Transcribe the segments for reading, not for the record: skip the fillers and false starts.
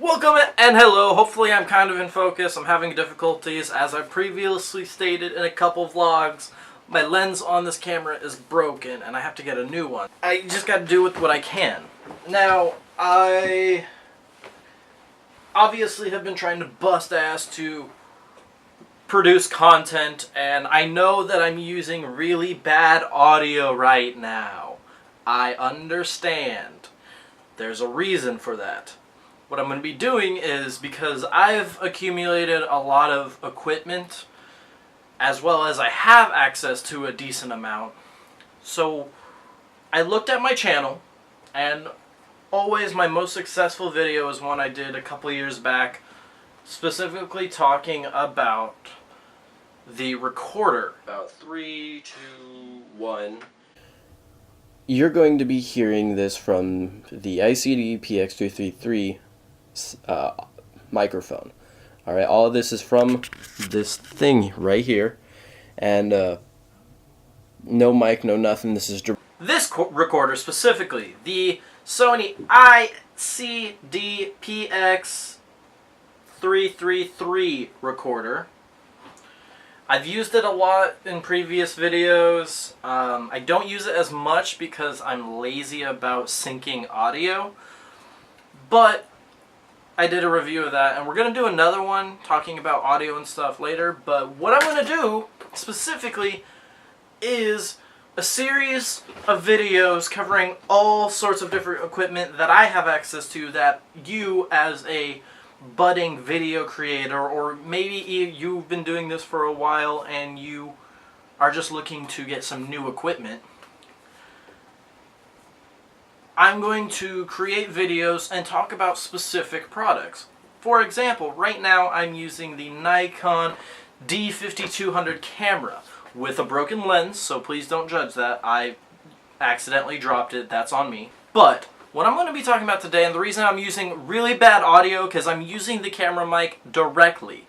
Welcome and hello. Hopefully I'm kind of in focus. I'm having difficulties. As I previously stated in a couple vlogs, my lens on this camera is broken and I have to get a new one. I just got to do with what I can. Now, I obviously have been trying to bust ass to produce content, and I know that I'm using really bad audio right now. I understand. There's a reason for that. What I'm going to be doing is, because I've accumulated a lot of equipment, as well as I have access to a decent amount, so I looked at my channel, and always my most successful video is one I did a couple years back, specifically talking about the recorder. About 3, 2, 1. You're going to be hearing this from the ICD PX333 microphone. Alright, all of this is from this thing right here. And no mic, no nothing. This is this recorder specifically, the Sony ICD PX333 recorder. I've used it a lot in previous videos. I don't use it as much because I'm lazy about syncing audio, but I did a review of that, and we're going to do another one talking about audio and stuff later. But what I'm going to do specifically is a series of videos covering all sorts of different equipment that I have access to that you, as a budding video creator, or maybe you've been doing this for a while and you are just looking to get some new equipment, I'm going to create videos and talk about specific products. For example, right now I'm using the Nikon D5200 camera with a broken lens, so please don't judge that. I accidentally dropped it, that's on me. But what I'm going to be talking about today, and the reason I'm using really bad audio, because I'm using the camera mic directly.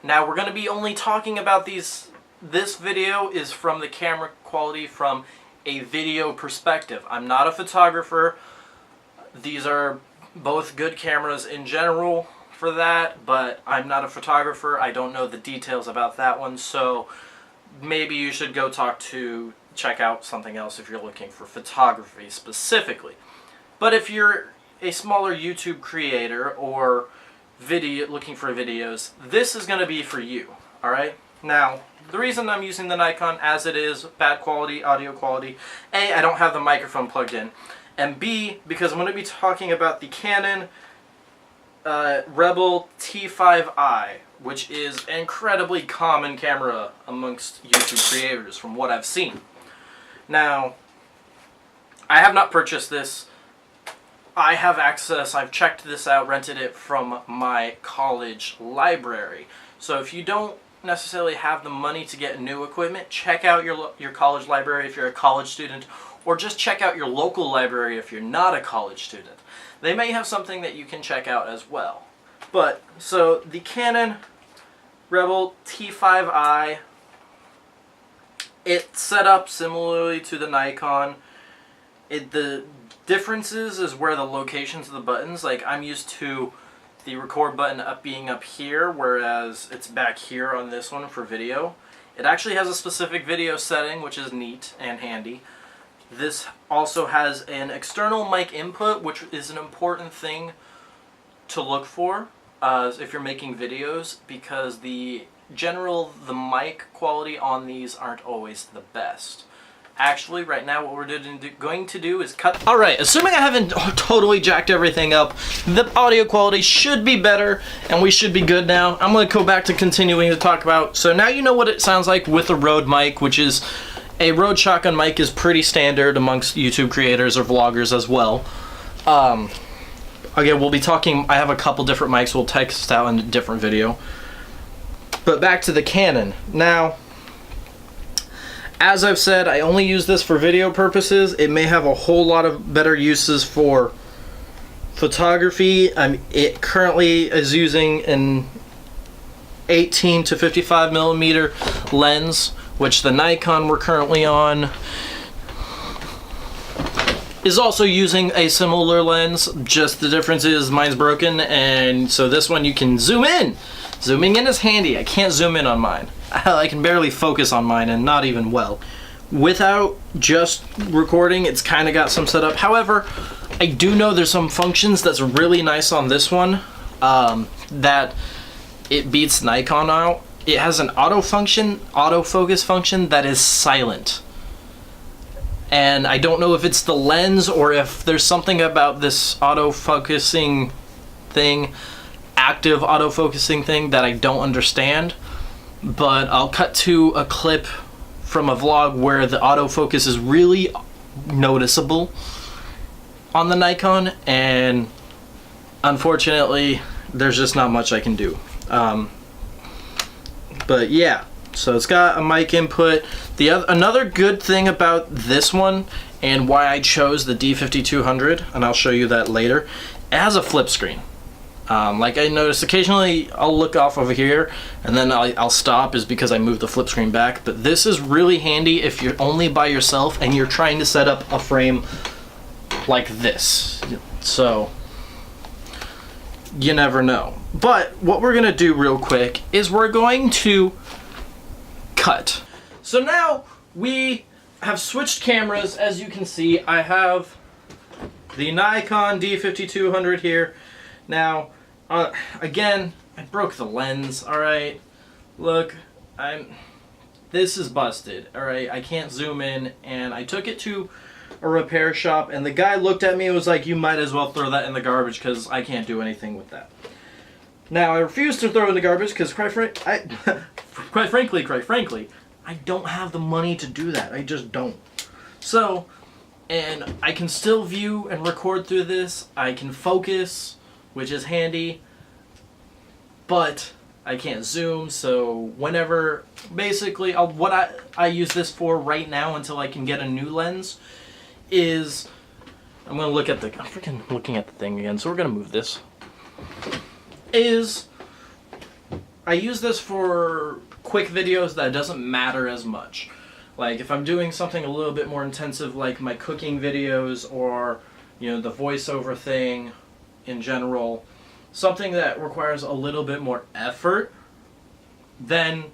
Now, we're going to be only talking about this video is from the camera quality from a video perspective. I'm not a photographer. These are both good cameras in general for that, but I'm not a photographer. I don't know the details about that one, so maybe you should go check out something else if you're looking for photography specifically. But if you're a smaller YouTube creator or looking for videos, this is going to be for you. Alright? Now, the reason I'm using the Nikon as it is, bad quality, audio quality, A, I don't have the microphone plugged in, and B, because I'm going to be talking about the Canon Rebel T5I, which is an incredibly common camera amongst YouTube creators from what I've seen. Now, I have not purchased this. I have access, I've checked this out, rented it from my college library. So if you don't necessarily have the money to get new equipment, check out your college library if you're a college student, or just check out your local library if you're not a college student. They may have something that you can check out as well. But, so the Canon Rebel T5I, it's set up similarly to the Nikon. The differences is where the locations of the buttons, like I'm used to the record button being up here, whereas it's back here on this one for video. It actually has a specific video setting, which is neat and handy. This also has an external mic input, which is an important thing to look for if you're making videos, because the mic quality on these aren't always the best. Actually, right now what we're going to do is cut. Alright, assuming I haven't totally jacked everything up, the audio quality should be better, and we should be good now. I'm going to go back to continuing to talk about, so now you know what it sounds like with a Rode mic, which is, a Rode shotgun mic is pretty standard amongst YouTube creators or vloggers as well. Again, we'll be talking, I have a couple different mics we'll test out in a different video. But back to the Canon. Now, as I've said, I only use this for video purposes. It may have a whole lot of better uses for photography. It currently is using an 18 to 55 millimeter lens, which the Nikon we're currently on is also using a similar lens, just the difference is mine's broken, and so this one you can zoom in. Zooming in is handy. I can't zoom in on mine. I can barely focus on mine, and not even well. Without just recording, it's kind of got some setup. However, I do know there's some functions that's really nice on this one that it beats Nikon out. It has an autofocus function that is silent. And I don't know if it's the lens or if there's something about this autofocusing thing, active autofocusing thing, that I don't understand. But I'll cut to a clip from a vlog where the autofocus is really noticeable on the Nikon, and unfortunately there's just not much I can do. But yeah, so it's got a mic input. Another good thing about this one, and why I chose the D5200, and I'll show you that later, it has a flip screen. Like I noticed occasionally I'll look off over here and then I'll stop, is because I move the flip screen back. But this is really handy if you're only by yourself and you're trying to set up a frame like this. So you never know. But what we're gonna do real quick is we're going to cut. So now we have switched cameras. As you can see, I have the Nikon D5200 here. Now, again, I broke the lens, alright? Look, this is busted, alright? I can't zoom in, and I took it to a repair shop, and the guy looked at me and was like, you might as well throw that in the garbage because I can't do anything with that. Now, I refuse to throw it in the garbage because, quite frankly, I don't have the money to do that. I just don't. So, and I can still view and record through this. I can focus, which is handy, but I can't zoom. So whenever, basically, what I use this for right now until I can get a new lens is, I'm freaking looking at the thing again, so we're gonna move this. I use this for quick videos that doesn't matter as much. Like if I'm doing something a little bit more intensive, like my cooking videos, or the voiceover thing in general, something that requires a little bit more effort, then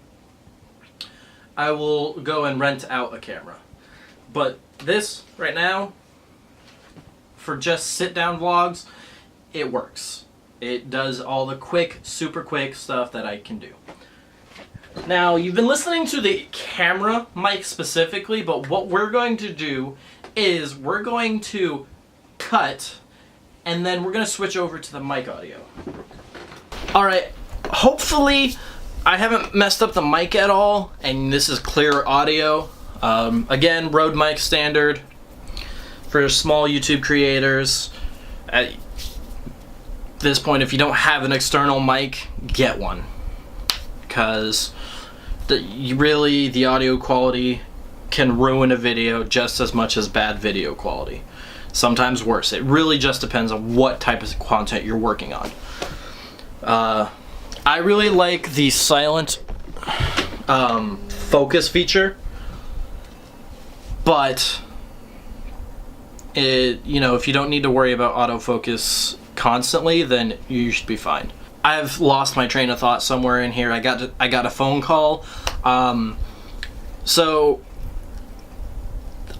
I will go and rent out a camera. But this right now, for just sit-down vlogs, it works. It does all the quick, super quick stuff that I can do. Now, you've been listening to the camera mic specifically, but what we're going to do is we're going to cut, and then we're going to switch over to the mic audio. Alright, hopefully I haven't messed up the mic at all, and this is clear audio. Again, Rode mic standard for small YouTube creators. At this point, if you don't have an external mic, get one, because the audio quality can ruin a video just as much as bad video quality. Sometimes worse. It really just depends on what type of content you're working on. I really like the silent focus feature, but if you don't need to worry about autofocus constantly, then you should be fine. I've lost my train of thought somewhere in here. I got a phone call. So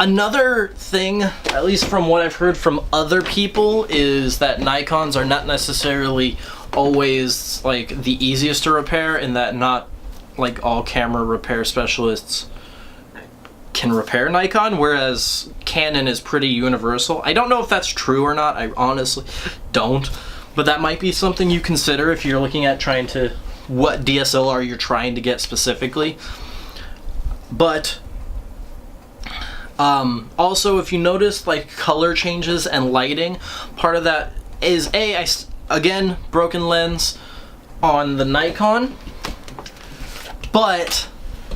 another thing, at least from what I've heard from other people, is that Nikons are not necessarily always like the easiest to repair, in that not like all camera repair specialists can repair Nikon, whereas Canon is pretty universal. I don't know if that's true or not. I honestly don't. But that might be something you consider if you're looking at what DSLR you're trying to get specifically. But also, if you notice like color changes and lighting, part of that is again, broken lens on the Nikon. But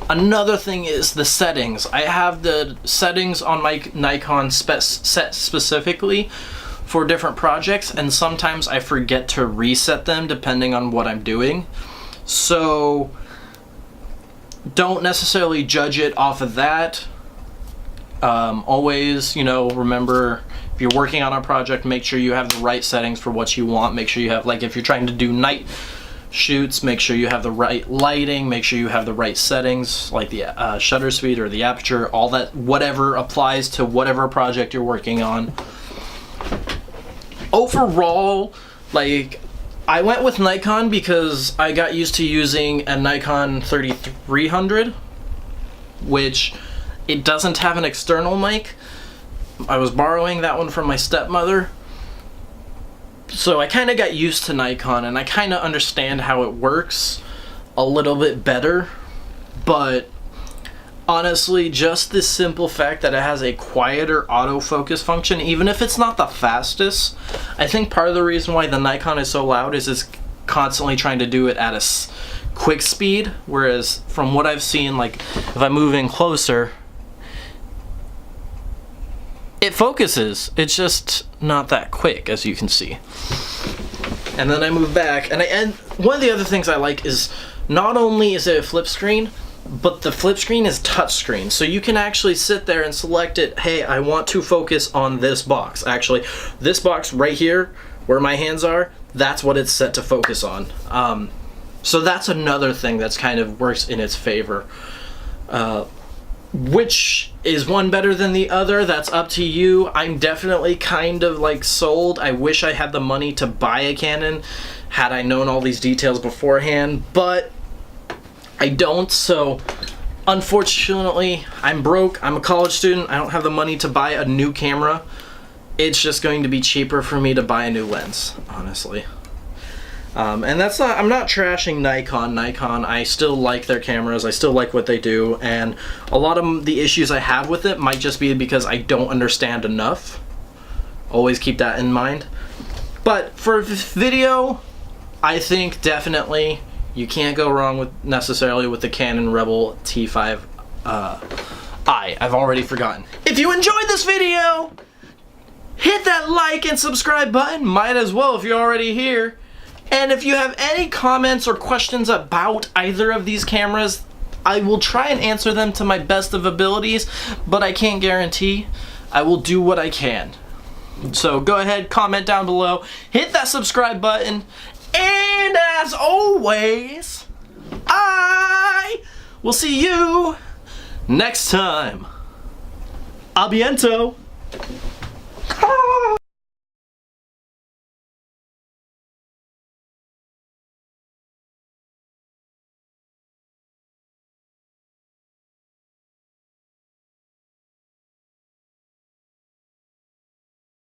another thing is the settings. I have the settings on my Nikon set specifically for different projects, and sometimes I forget to reset them depending on what I'm doing. So don't necessarily judge it off of that. Always, remember If you're working on a project, make sure you have the right settings for what you want. Make sure you have, like if you're trying to do night shoots, make sure you have the right lighting, make sure you have the right settings, like the shutter speed or the aperture, all that, whatever applies to whatever project you're working on. Overall, like, I went with Nikon because I got used to using a Nikon 3300, which it doesn't have an external mic. I was borrowing that one from my stepmother. So I kind of got used to Nikon, and I kind of understand how it works a little bit better. But honestly, just the simple fact that it has a quieter autofocus function, even if it's not the fastest, I think part of the reason why the Nikon is so loud is it's constantly trying to do it at a quick speed, whereas from what I've seen, like if I move in closer, it focuses. It's just not that quick, as you can see. And then I move back, and one of the other things I like is not only is it a flip screen, but the flip screen is touch screen. So you can actually sit there and select it. Hey, I want to focus on this box. Actually, this box right here, where my hands are, that's what it's set to focus on. So that's another thing that's kind of works in its favor. Which is one better than the other? That's up to you. I'm definitely kind of like sold. I wish I had the money to buy a Canon had I known all these details beforehand, but I don't. So unfortunately, I'm broke. I'm a college student. I don't have the money to buy a new camera. It's just going to be cheaper for me to buy a new lens, honestly. And that's not, I'm not trashing Nikon. I still like their cameras. I still like what they do. And a lot of the issues I have with it might just be because I don't understand enough. Always keep that in mind. But for video, I think definitely you can't go wrong with necessarily with the Canon Rebel T5I. I've already forgotten. If you enjoyed this video, hit that like and subscribe button. Might as well if you're already here. And if you have any comments or questions about either of these cameras, I will try and answer them to my best of abilities, but I can't guarantee. I will do what I can. So go ahead, comment down below, hit that subscribe button, and as always, I will see you next time. A biento.